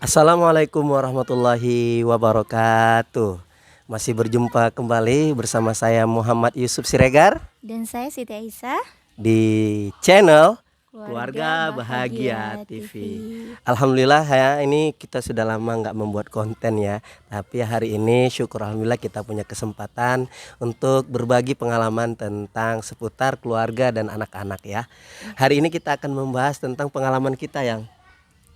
Assalamualaikum warahmatullahi wabarakatuh. Masih berjumpa kembali bersama saya Muhammad Yusuf Siregar Dan saya Siti Aisyah di channel Keluarga Keluarga Bahagia Bahagia TV. TV. Alhamdulillah ya, ini kita sudah lama nggak membuat konten ya. Tapi hari ini syukur alhamdulillah kita punya kesempatan untuk berbagi pengalaman tentang seputar keluarga dan anak-anak ya. Hari ini kita akan membahas tentang pengalaman kita yang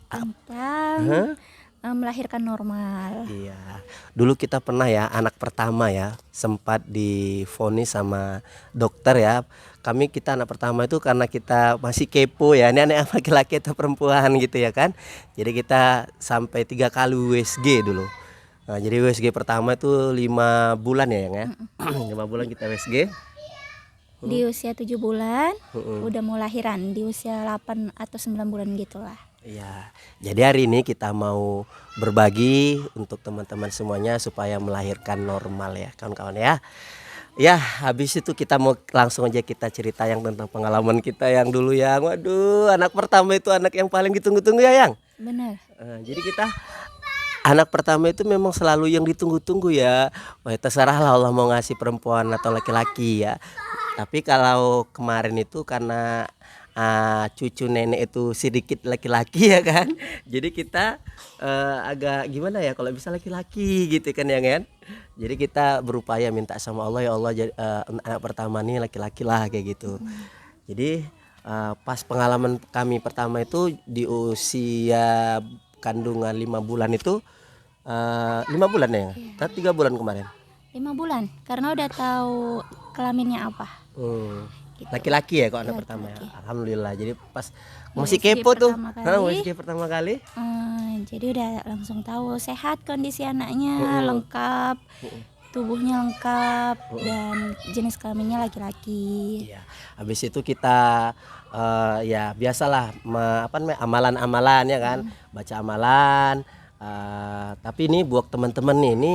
Tentang melahirkan normal. iya, dulu kita pernah ya anak pertama ya sempat divonis sama dokter ya. Kita anak pertama itu karena kita masih kepo ya, ini anak laki-laki atau perempuan gitu ya kan. Jadi kita sampai 3 kali USG dulu. Nah, jadi USG pertama itu 5 bulan ya. 5 bulan kita USG. Di usia 7 bulan udah mau lahiran, di usia 8 atau 9 bulan gitulah. Iya, jadi hari ini kita mau berbagi untuk teman-teman semuanya supaya melahirkan normal ya kawan-kawan ya. Ya, habis itu kita mau langsung aja kita cerita yang tentang pengalaman kita yang dulu yang waduh, anak pertama itu anak yang paling ditunggu-tunggu ya yang. Benar. Jadi kita anak pertama itu memang selalu yang ditunggu-tunggu ya. Wah, terserah lah Allah mau ngasih perempuan atau laki-laki ya. Tapi kalau kemarin itu karena cucu nenek itu sedikit laki-laki ya kan. Jadi kita agak gimana ya kalau bisa laki-laki gitu kan ya kan. Jadi kita berupaya minta sama Allah, ya Allah anak pertama nih laki-laki lah kayak gitu. Jadi pas pengalaman kami pertama itu di usia kandungan 5 bulan itu 5 bulan ya. Tapi 3 bulan kemarin. 5 bulan karena udah tahu kelaminnya apa. Gitu. Laki-laki ya kok anak pertama ya. Alhamdulillah. Jadi pas masih kepo tuh. USG pertama kali. Jadi udah langsung tahu sehat kondisi anaknya, lengkap, tubuhnya lengkap, dan jenis kelaminnya laki-laki. Iya. Habis itu kita ya biasalah amalan-amalan ya kan. Baca amalan. Tapi ini buat teman-teman nih, ini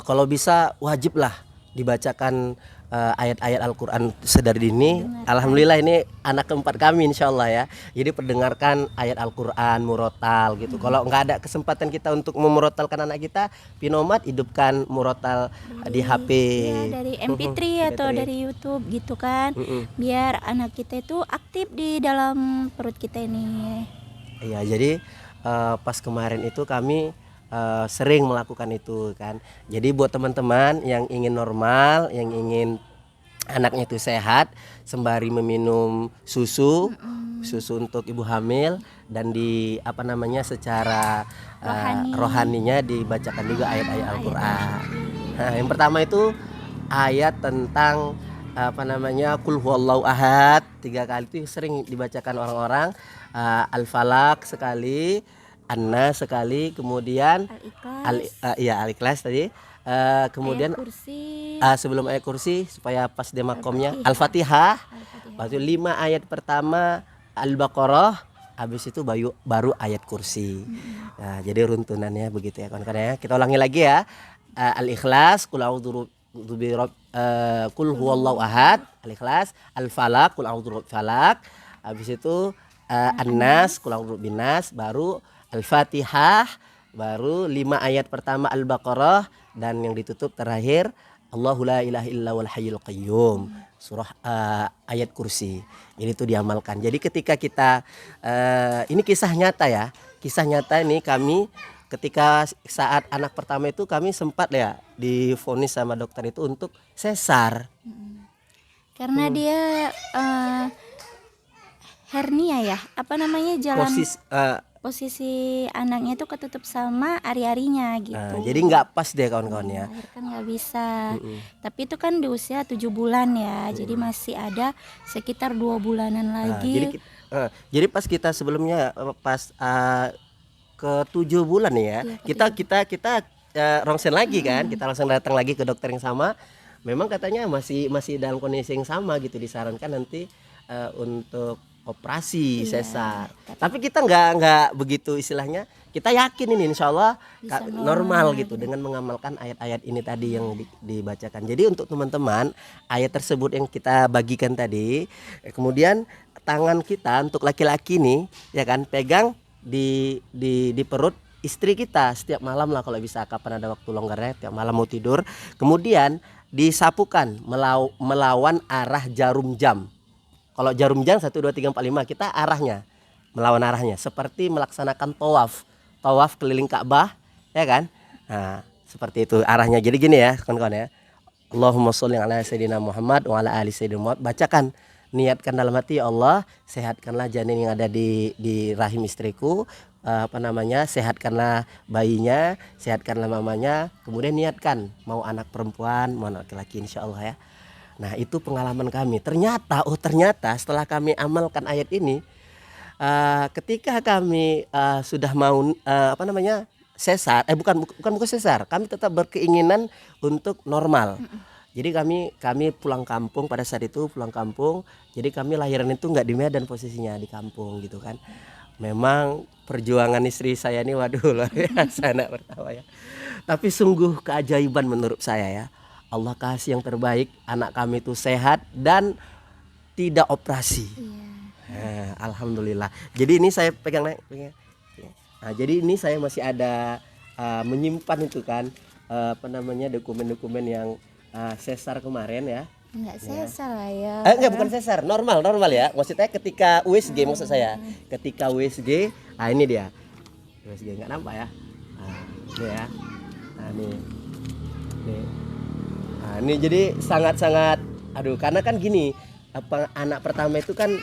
kalau bisa wajib lah dibacakan ayat-ayat Al-Quran sedari dini. Alhamdulillah ini anak keempat kami insyaallah ya. Jadi perdengarkan ayat Al-Quran murotal gitu. Kalau nggak ada kesempatan kita untuk memurotalkan anak kita, Pinomat hidupkan murotal di HP ya, dari MP3 atau dari YouTube gitu kan. Biar anak kita itu aktif di dalam perut kita ini. Iya, jadi pas kemarin itu kami sering melakukan itu kan. Jadi buat teman-teman yang ingin normal, yang ingin anaknya itu sehat, sembari meminum susu untuk ibu hamil, dan secara rohaninya dibacakan juga ayat-ayat Al-Quran. Nah, yang pertama itu ayat tentang Qul huwallahu ahad 3 kali itu sering dibacakan orang-orang. Al-Falaq sekali, An-Nas sekali, kemudian Al-Ikhlas tadi, kemudian sebelum ayat kursi supaya pas dia makomnya Al-Fatihah. Lalu 5 ayat pertama Al-Baqarah, habis itu baru ayat kursi. Nah, jadi runtunannya begitu ya kawan-kawan ya. Kita ulangi lagi ya. Al-Ikhlas, Qul huwallahu ahad, Al-Ikhlas, Al-Falaq, Qul a'udzu birabbil falaq. Habis itu An-Nas, Qul a'udzu binnas, baru Al-Fatihah, baru 5 ayat pertama Al-Baqarah, dan yang ditutup terakhir Allahu la ilaha illa wal hayyul qayyum, surah ayat kursi. Jadi itu diamalkan. Jadi ketika kita ini kisah nyata ya. Kisah nyata ini kami ketika saat anak pertama itu kami sempat ya divonis sama dokter itu untuk sesar. Karena dia hernia ya, jalan posisi anaknya itu ketutup sama ari-arinya gitu. Jadi nggak pas deh kawan-kawan ya. Kan nggak bisa. Tapi itu kan di usia 7 bulan ya. Jadi masih ada sekitar 2 bulanan lagi. Jadi pas kita sebelumnya pas ke 7 bulan ya, kita rongsen lagi kan. Kita langsung datang lagi ke dokter yang sama. Memang katanya masih dalam kondisi yang sama gitu, disarankan nanti untuk operasi sesar. Tapi kita nggak begitu istilahnya. Kita yakin ini insya Allah normal gitu dengan mengamalkan ayat-ayat ini tadi yang dibacakan. Jadi untuk teman-teman, ayat tersebut yang kita bagikan tadi, kemudian tangan kita untuk laki-laki nih ya kan pegang di perut istri kita setiap malam lah kalau bisa, kapan ada waktu longgarnya tiap malam mau tidur. Kemudian disapukan melawan arah jarum jam. Kalau jarum jam 1 2 3 4 5, kita arahnya melawan arahnya seperti melaksanakan tawaf keliling Ka'bah, ya kan? Nah, seperti itu arahnya. Jadi gini ya, kawan-kawan ya. Allahumma sholli ala sayyidina Muhammad wa ala ali sayyidina Muhammad. Bacakan, niatkan dalam hati, ya Allah, sehatkanlah janin yang ada di rahim istriku, sehatkanlah bayinya, sehatkanlah mamanya. Kemudian niatkan mau anak perempuan, mau anak laki-laki, insya Allah ya. Nah, itu pengalaman kami. Ternyata setelah kami amalkan ayat ini, ketika kami sudah mau sesar, bukan sesar, kami tetap berkeinginan untuk normal. Jadi kami pulang kampung pada saat itu, jadi kami lahiran itu nggak di Medan, posisinya di kampung gitu kan. Memang perjuangan istri saya ini waduh luar biasa anak pertama ya. Tapi sungguh keajaiban menurut saya ya. Allah kasih yang terbaik, anak kami itu sehat dan tidak operasi. Alhamdulillah. Jadi ini saya pegang. Nah, jadi ini saya masih ada menyimpan itu kan dokumen-dokumen yang sesar kemarin ya. Enggak sesar lah ya. Enggak, bukan sesar, normal ya. Maksudnya ketika USG, maksud saya. Ketika USG, ini dia. USG enggak nampak ya. Ini ya. Nah, ini. Nah, ini jadi sangat-sangat karena kan gini, anak pertama itu kan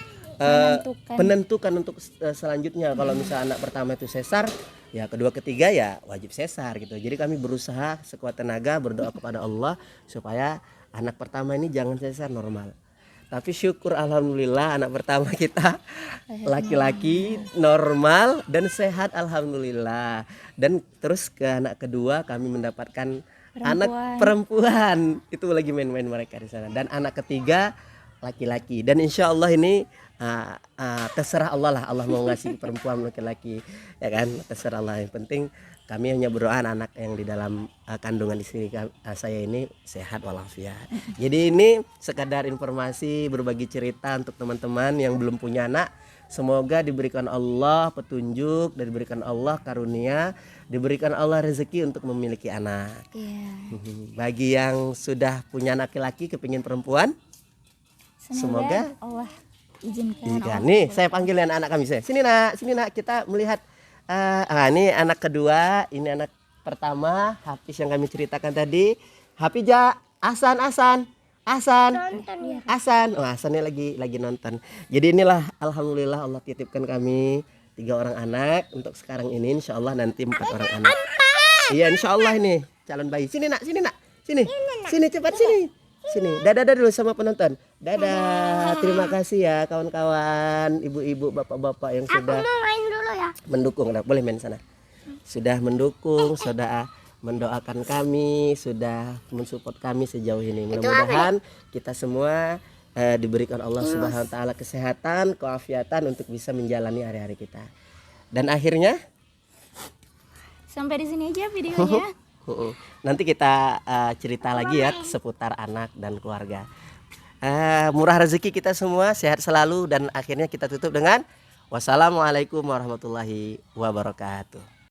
menentukan untuk selanjutnya. Kalau misalnya anak pertama itu sesar, ya kedua ketiga ya wajib sesar gitu. Jadi kami berusaha sekuat tenaga berdoa kepada Allah supaya anak pertama ini jangan sesar, normal. Tapi syukur alhamdulillah anak pertama kita laki-laki normal dan sehat alhamdulillah. Dan terus ke anak kedua kami mendapatkan anak perempuan, itu lagi main-main mereka di sana. Dan anak ketiga laki-laki. Dan insya Allah ini terserah Allah lah, Allah mau ngasih perempuan laki-laki, ya kan, terserah Allah. Yang penting kami hanya berdoa anak yang di dalam kandungan istri saya ini sehat walafiat. Jadi ini sekadar informasi, berbagi cerita untuk teman-teman yang belum punya anak. Semoga diberikan Allah petunjuk, dan diberikan Allah karunia, diberikan Allah rezeki untuk memiliki anak. Bagi yang sudah punya anak laki-laki kepingin perempuan, semoga Allah izinkan. Nih saya panggil anak kami, sini nak kita melihat. Ini anak kedua, ini anak pertama Hafiz yang kami ceritakan tadi. Hafizah, Hasan. Oh, Hasannya lagi nonton. Jadi inilah alhamdulillah Allah titipkan kami 3 orang anak untuk sekarang ini. Insya Allah nanti 4 orang anak. Iya, insya Allah ini calon bayi. Sini nak. Sini cepat sini. Dadah dulu sama penonton. Dadah. Terima kasih ya kawan-kawan, ibu-ibu, bapak-bapak yang sudah mendukung. Boleh main sana. Sudah mendukung, sudah mendoakan kami, sudah mensupport kami sejauh ini. Mudah-mudahan kita semua diberikan Allah Subhanahu wa taala kesehatan, keafiatan untuk bisa menjalani hari-hari kita. Dan akhirnya sampai di sini aja videonya. Nanti kita cerita lagi ya seputar anak dan keluarga. Murah rezeki kita semua, sehat selalu, dan akhirnya kita tutup dengan wassalamualaikum warahmatullahi wabarakatuh.